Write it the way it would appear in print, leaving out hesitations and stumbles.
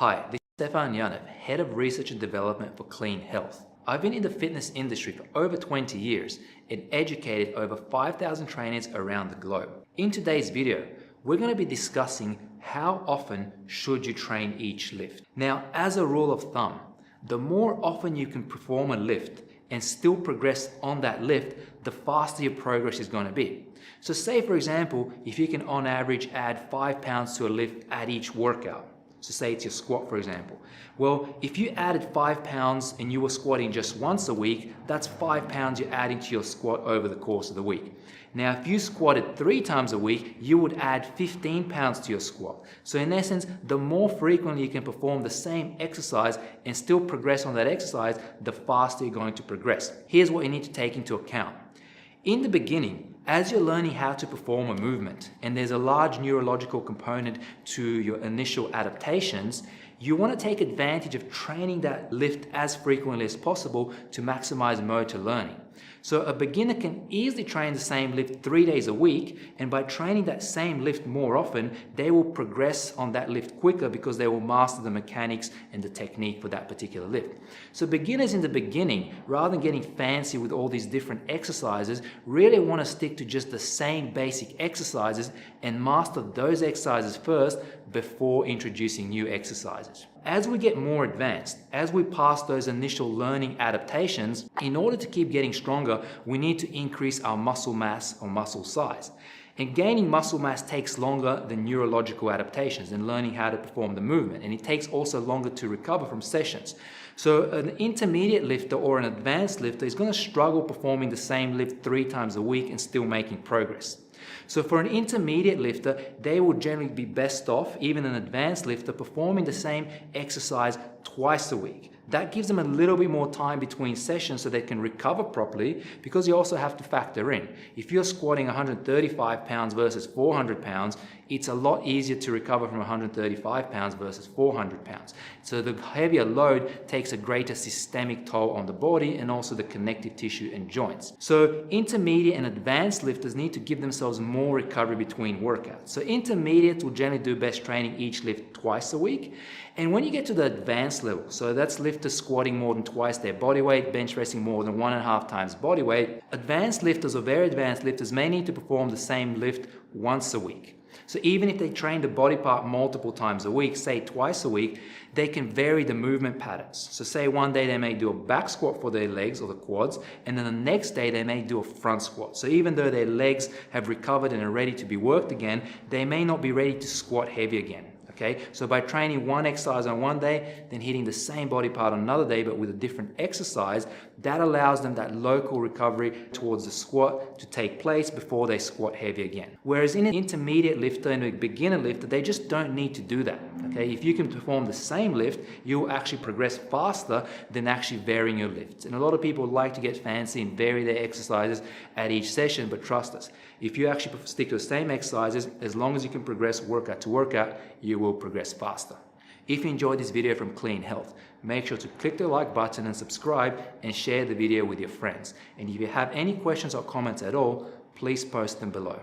Hi, this is Stefan Ianev, Head of Research and Development for Clean Health. I've been in the fitness industry for over 20 years and educated over 5,000 trainers around the globe. In today's video, we're going to be discussing how often should you train each lift. Now, as a rule of thumb, the more often you can perform a lift and still progress on that lift, the faster your progress is going to be. So say, for example, if you can on average add 5 pounds to a lift at each workout. So say it's your squat, for example. Well, if you added 5 pounds and you were squatting just once a week, that's 5 pounds you're adding to your squat over the course of the week. Now, if you squatted 3 times a week, you would add 15 pounds to your squat. So in essence, the more frequently you can perform the same exercise and still progress on that exercise, the faster you're going to progress. Here's what you need to take into account. In the beginning, as you're learning how to perform a movement, and there's a large neurological component to your initial adaptations, you want to take advantage of training that lift as frequently as possible to maximize motor learning. So a beginner can easily train the same lift 3 days a week, and by training that same lift more often, they will progress on that lift quicker because they will master the mechanics and the technique for that particular lift. So beginners in the beginning, rather than getting fancy with all these different exercises, really want to stick to just the same basic exercises and master those exercises first before introducing new exercises. As we get more advanced, as we pass those initial learning adaptations, in order to keep getting stronger, we need to increase our muscle mass or muscle size. And gaining muscle mass takes longer than neurological adaptations and learning how to perform the movement. And it takes also longer to recover from sessions. So an intermediate lifter or an advanced lifter is going to struggle performing the same lift 3 times a week and still making progress. So for an intermediate lifter, they will generally be best off, even an advanced lifter, performing the same exercise twice a week. That gives them a little bit more time between sessions so they can recover properly, because you also have to factor in, if you're squatting 135 pounds versus 400 pounds, it's a lot easier to recover from 135 pounds versus 400 pounds. So the heavier load takes a greater systemic toll on the body and also the connective tissue and joints. So intermediate and advanced lifters need to give themselves more recovery between workouts. So intermediates will generally do best training each lift twice a week. And when you get to the advanced level, so that's lifters squatting more than twice their body weight, bench pressing more than 1.5 times body weight, advanced lifters or very advanced lifters may need to perform the same lift once a week. So even if they train the body part multiple times a week, say twice a week, they can vary the movement patterns. So say one day they may do a back squat for their legs or the quads, and then the next day they may do a front squat. So even though their legs have recovered and are ready to be worked again, they may not be ready to squat heavy again. Okay, so by training one exercise on one day, then hitting the same body part on another day, but with a different exercise, that allows them that local recovery towards the squat to take place before they squat heavy again. Whereas in an intermediate lifter and a beginner lifter, they just don't need to do that. Okay, if you can perform the same lift, you'll actually progress faster than actually varying your lifts. And a lot of people like to get fancy and vary their exercises at each session, but trust us, if you actually stick to the same exercises, as long as you can progress workout to workout, you will progress faster. If you enjoyed this video from Clean Health, make sure to click the like button and subscribe and share the video with your friends. And if you have any questions or comments at all, please post them below.